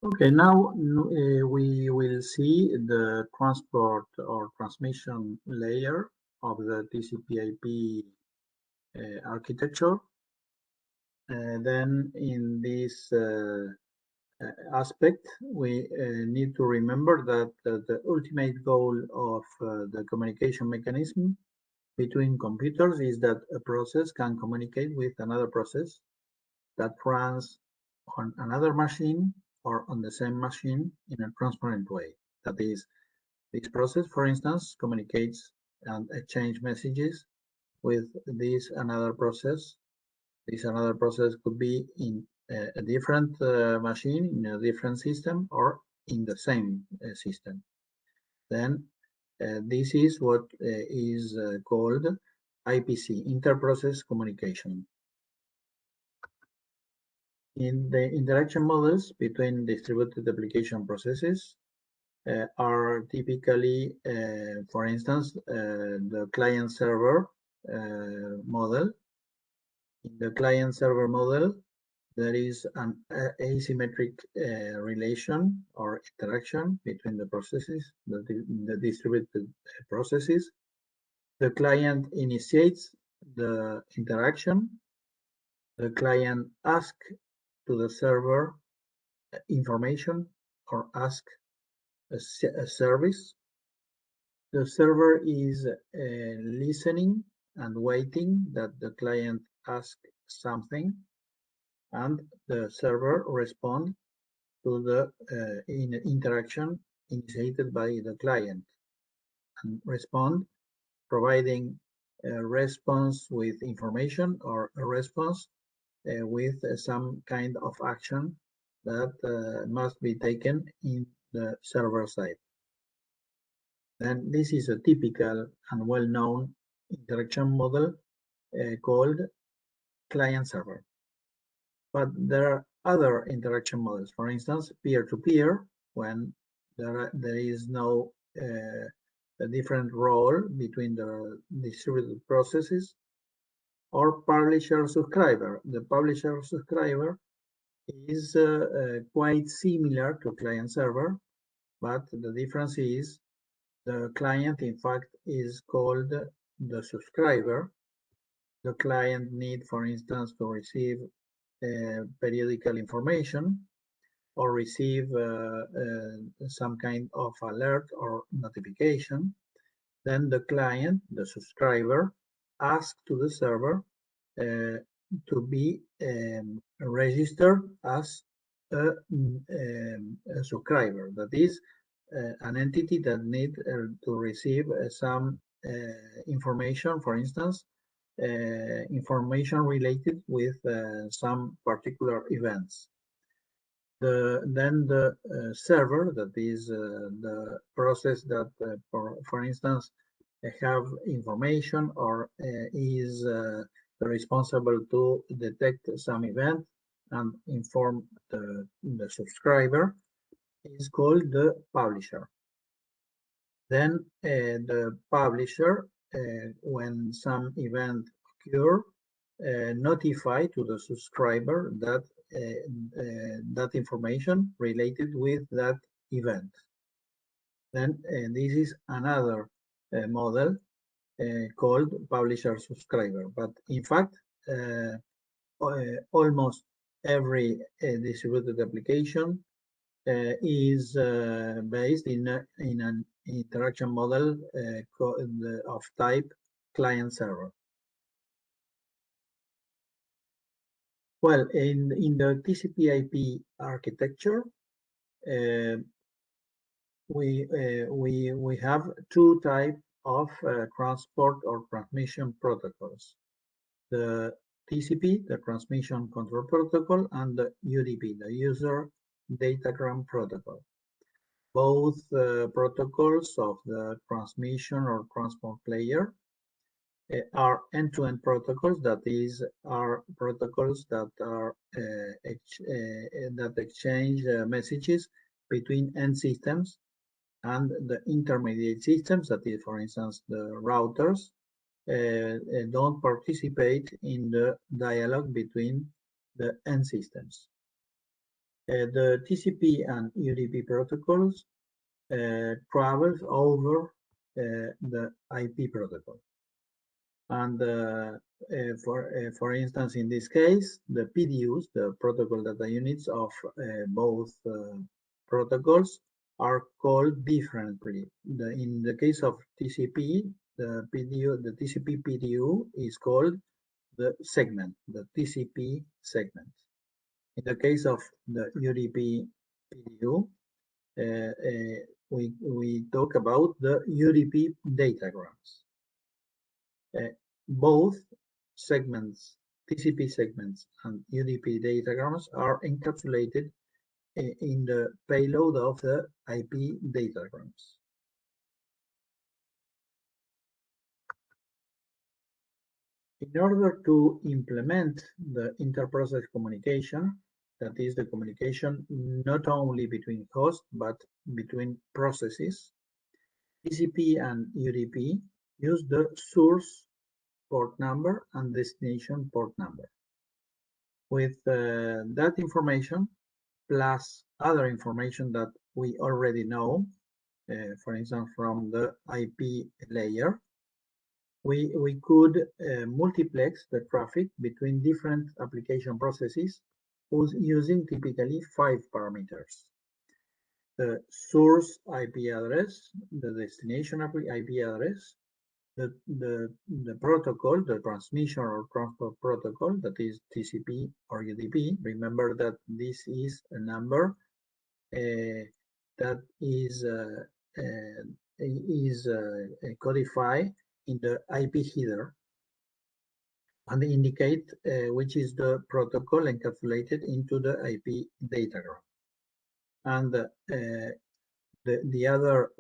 Okay, now we will see the transport or transmission layer of the TCPIP architecture. Then in this aspect, we need to remember that the ultimate goal of the communication mechanism between computers is that a process can communicate with another process that runs on another machine or on the same machine in a transparent way. That is, this process, for instance, communicates and exchanges messages with this another process. This another process could be in a different machine, in a different system, or in the same system. Then this is what is called IPC, inter-process communication. In the interaction models between distributed application processes are typically, for instance, the client-server model. In the client-server model, there is an asymmetric relation or interaction between the processes, the distributed processes. The client initiates the interaction. The client asks to the server information or asks a service. The server is listening and waiting that the client asks something, and the server responds to the interaction initiated by the client, and respond providing a response with information or a response with some kind of action that must be taken in the server side. Then this is a typical and well-known interaction model called client-server. But there are other interaction models, for instance, peer-to-peer, when there is no a different role between the distributed processes, or publisher-subscriber. The publisher-subscriber is quite similar to client-server, but the difference is the client, in fact, is called the subscriber. The client need, for instance, to receive periodical information or receive some kind of alert or notification. Then the client, the subscriber, asks to the server to be registered as a subscriber. That is an entity that needs to receive some information, for instance, information related with some particular events. Then the server, that is the process that, for instance, have information or is responsible to detect some event and inform the subscriber, is called the publisher. Then the publisher, when some event occurs, notify to the subscriber that that information related with that event. Then this is another model called publisher-subscriber. But in fact, almost every distributed application is based in an interaction model of type client-server. Well, in the TCPIP architecture, we have two types of transport or transmission protocols: the TCP, the Transmission Control Protocol, and the UDP, the User Datagram Protocol. Both protocols of the transmission or transport layer are end-to-end protocols. That is, are protocols that are that exchange messages between end systems and the intermediate systems. That is, for instance, the routers don't participate in the dialogue between the end systems. The TCP and UDP protocols travels over the IP protocol. And for instance, in this case, the PDUs, the protocol data units of both protocols, are called differently. In the case of TCP, the TCP PDU is called the segment, the TCP segment. In the case of the UDP PDU, we talk about the UDP datagrams. Both segments, TCP segments and UDP datagrams, are encapsulated in the payload of the IP datagrams. In order to implement the inter-process communication, that is the communication not only between hosts but between processes, TCP and UDP use the source port number and destination port number. With that information, plus other information that we already know, for instance, from the IP layer, we could multiplex the traffic between different application processes using typically 5 parameters. The source IP address, the destination IP address, the protocol, the transmission or transport protocol, that is TCP or UDP. Remember that this is a number that is codified in the IP header and indicate which is the protocol encapsulated into the IP datagram. And the other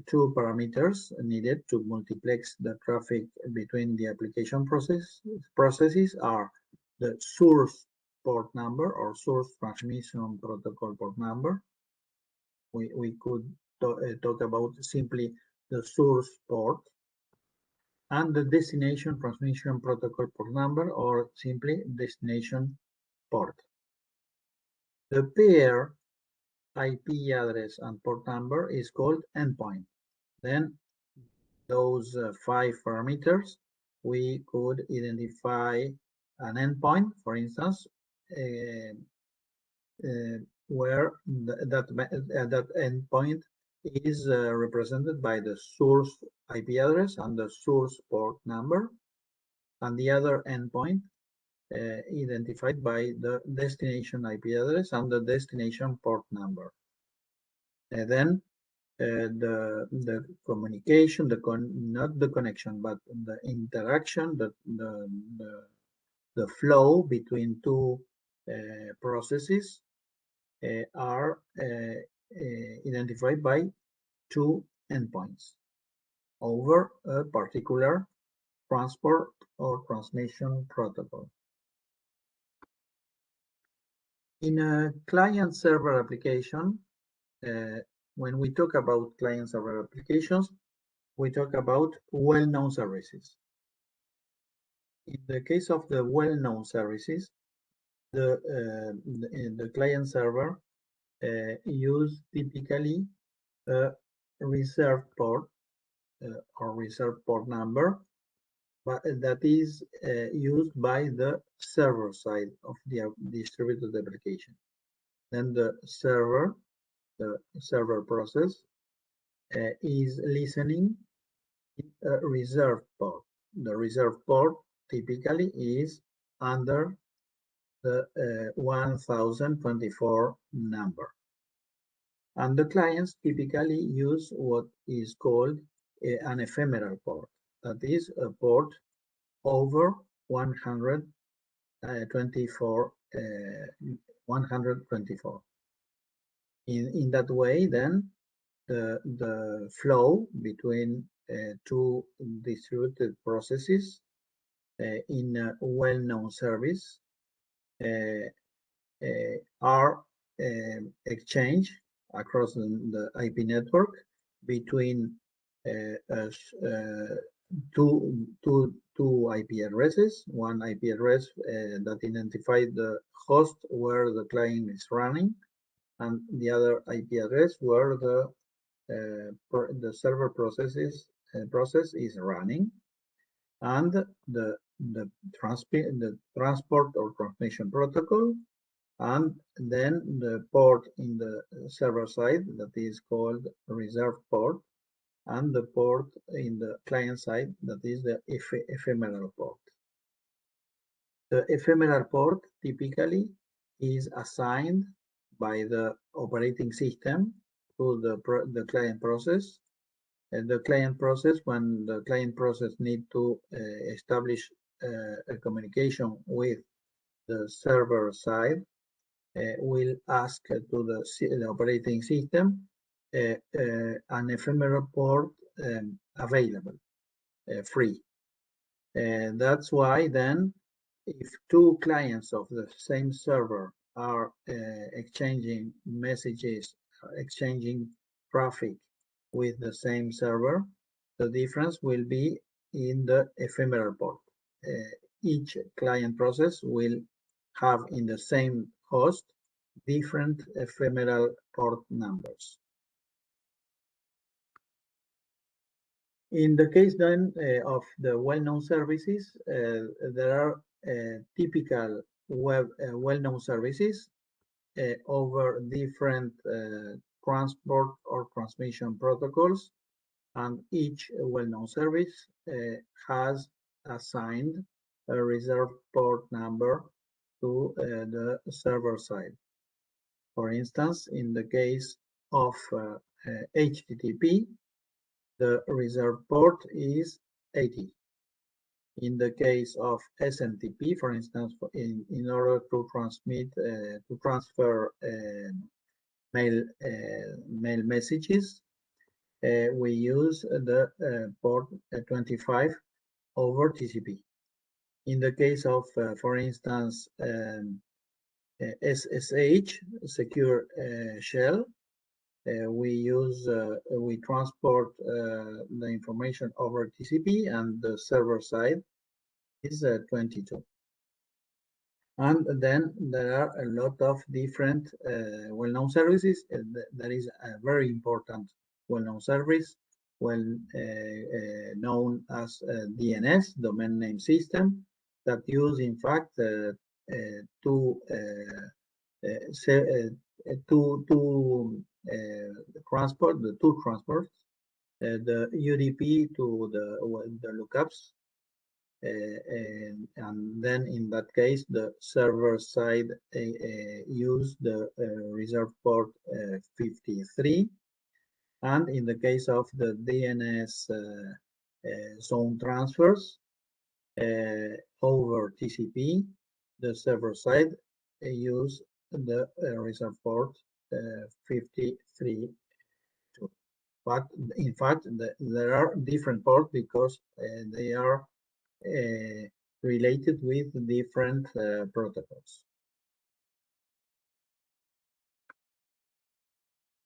2 parameters needed to multiplex the traffic between the application processes are the source port number or source transmission protocol port number. We could talk about simply the source port, and the destination transmission protocol port number, or simply destination port. The pair IP address and port number is called endpoint. Then those 5 parameters, we could identify an endpoint, for instance, where that endpoint is represented by the source IP address and the source port number, and the other endpoint identified by the destination IP address and the destination port number. And then the communication, not the connection, but the interaction, the flow between 2 processes are identified by 2 endpoints over a particular transport or transmission protocol. In a client-server application, when we talk about client-server applications, we talk about well-known services. In the case of the well-known services, the client-server use typically a reserved port or reserved port number, but that is used by the server side of the distributed application. Then the server process is listening in a reserved port. The reserved port typically is under the 1024 number. And the clients typically use what is called an ephemeral port. That is a port over 124. In that way, then the flow between 2 distributed processes in a well-known service are exchanged across the IP network between two IP addresses, one IP address that identifies the host where the client is running, and the other IP address where the server process is running, and the transport or transmission protocol, and then the port in the server side that is called reserved port, and the port in the client side that is the ephemeral port. The ephemeral port typically is assigned by the operating system to the client process. And the client process, when the client process need to establish a communication with the server side, will ask to the operating system an ephemeral port available, free. That's why then, if two clients of the same server are exchanging messages, exchanging traffic with the same server, the difference will be in the ephemeral port. Each client process will have in the same host different ephemeral port numbers. In the case then of the well-known services, there are typical well-known services over different transport or transmission protocols, and each well-known service has assigned a reserved port number to the server side. For instance, in the case of HTTP, the reserved port is 80. In the case of SMTP, for instance, in order to transfer mail messages, we use the port 25 over TCP. In the case of, for instance, SSH, secure shell, we transport the information over TCP, and the server side is 22. And then there are a lot of different well-known services. There is a very important well-known service, known as DNS, domain name system, that use in fact two transports, the UDP to the lookups, and then in that case the server side use the reserved port 53, and in the case of the DNS zone transfers over TCP, the server side use the reserved port 53. But in fact, there are different ports because they are related with different protocols.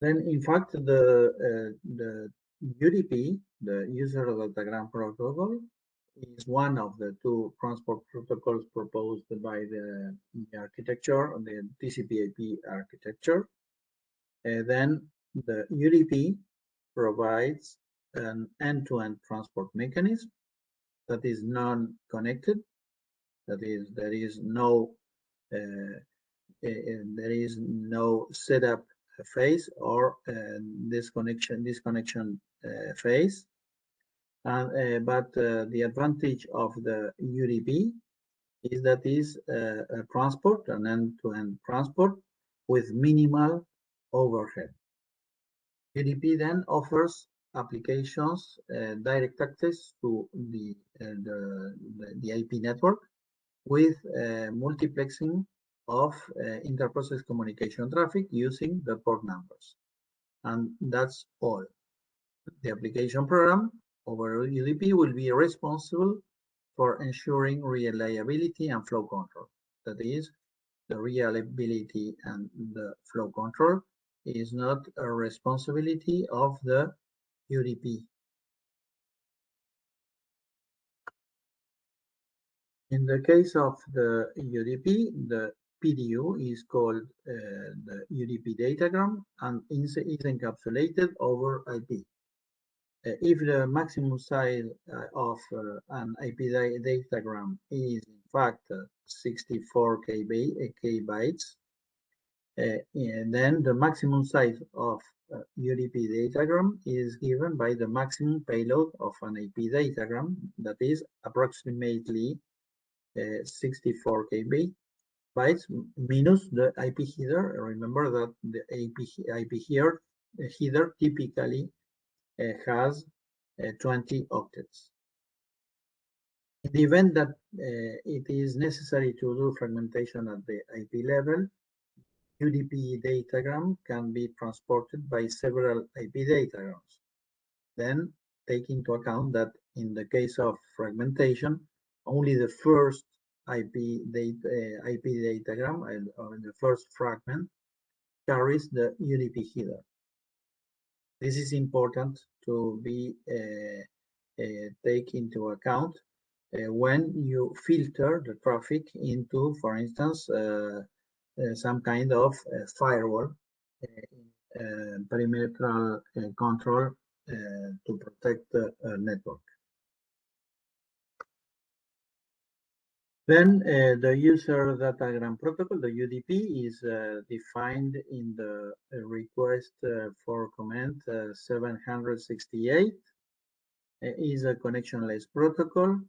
Then, in fact, the UDP, the User Datagram Protocol, is one of the two transport protocols proposed by the architecture, the TCPIP architecture. Then the UDP provides an end-to-end transport mechanism that is non-connected. That is, there is no setup phase or disconnection phase. But the advantage of the UDP is that is a transport, an end-to-end transport with minimal overhead. UDP then offers applications direct access to the IP network with multiplexing of inter-process communication traffic using the port numbers. And that's all. The application program over UDP will be responsible for ensuring reliability and flow control. That is, the reliability and the flow control is not a responsibility of the UDP. In the case of the UDP, the PDU is called the UDP datagram and is encapsulated over IP. If the maximum size of an IP datagram is in fact 64 kbytes, then the maximum size of UDP datagram is given by the maximum payload of an IP datagram, that is approximately 64 kbytes minus the IP header. Remember that the IP header typically has 20 octets. In the event that it is necessary to do fragmentation at the IP level, UDP datagram can be transported by several IP datagrams. Then take into account that in the case of fragmentation, only the first IP datagram or the first fragment carries the UDP header. This is important to be take into account when you filter the traffic into, for instance, some kind of firewall perimeter control to protect the network. Then the user datagram protocol, the UDP, is defined in the request for comment 768. Is a connectionless protocol.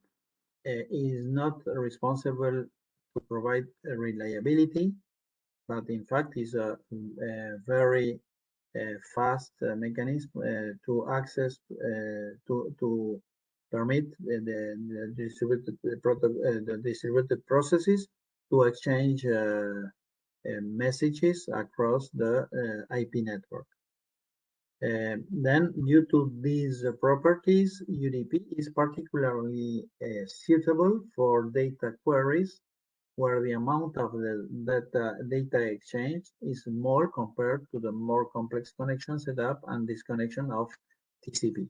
Is not responsible to provide reliability, but in fact is a very fast mechanism to access to permit the distributed processes to exchange messages across the IP network. Then, due to these properties, UDP is particularly suitable for data queries where the amount of the data exchange is small compared to the more complex connection setup and disconnection of TCP.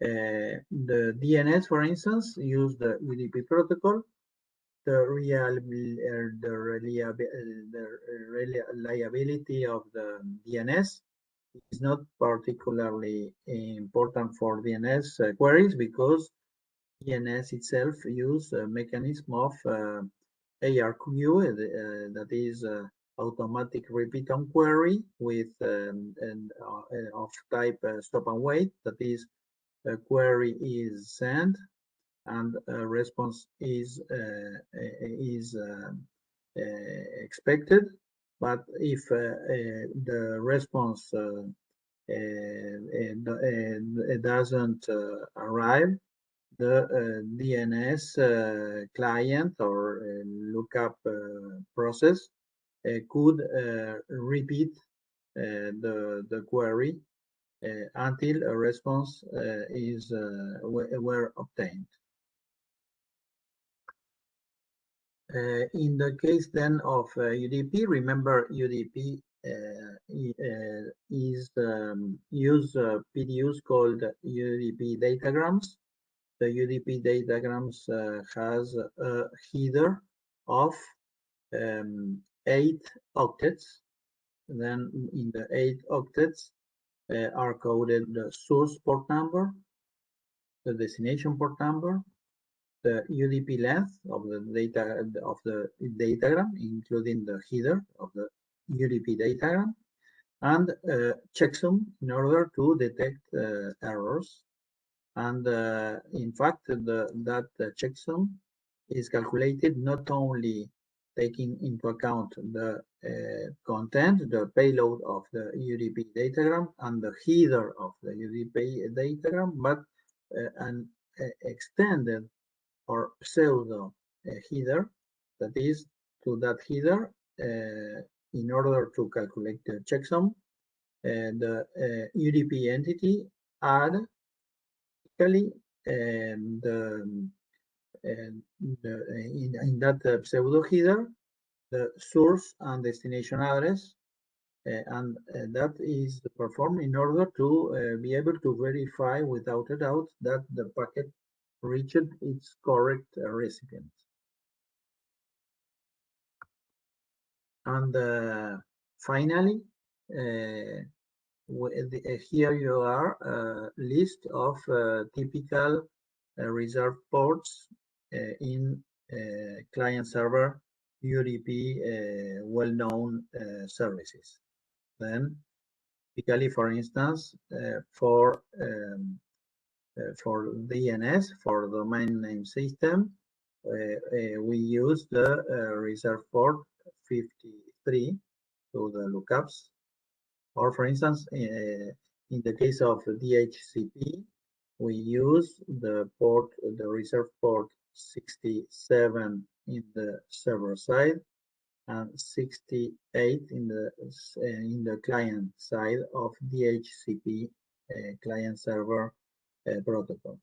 The DNS, for instance, use the UDP protocol. The reliability of the DNS is not particularly important for DNS queries because DNS itself uses a mechanism of ARQ, that is automatic repeat on query with of type stop and wait. That is, a query is sent and a response is expected. But if the response doesn't arrive, the DNS client or lookup process could repeat the query until a response were obtained. In the case then of UDP, remember UDP is use PDUs called UDP datagrams. The UDP datagrams has a header of 8 octets. Then in the 8 octets are coded the source port number, the destination port number, the UDP length of the datagram, including the header of the UDP datagram, and checksum in order to detect errors. And in fact, that checksum is calculated not only taking into account the content, the payload of the UDP datagram and the header of the UDP datagram, but an extended or pseudo header, that is, to that header, in order to calculate the checksum, the UDP entity add typically in that pseudo header the source and destination address, and that is performed in order to be able to verify without a doubt that the packet reached its correct recipient. And finally, here you are a list of typical reserved ports in client-server UDP well-known services. Then, typically, for instance, for DNS, for domain name system, we use the reserve port 53 to the lookups. Or for instance, in the case of DHCP, we use the reserve port 67 in the server side and 68 in the client side of DHCP client server protocol.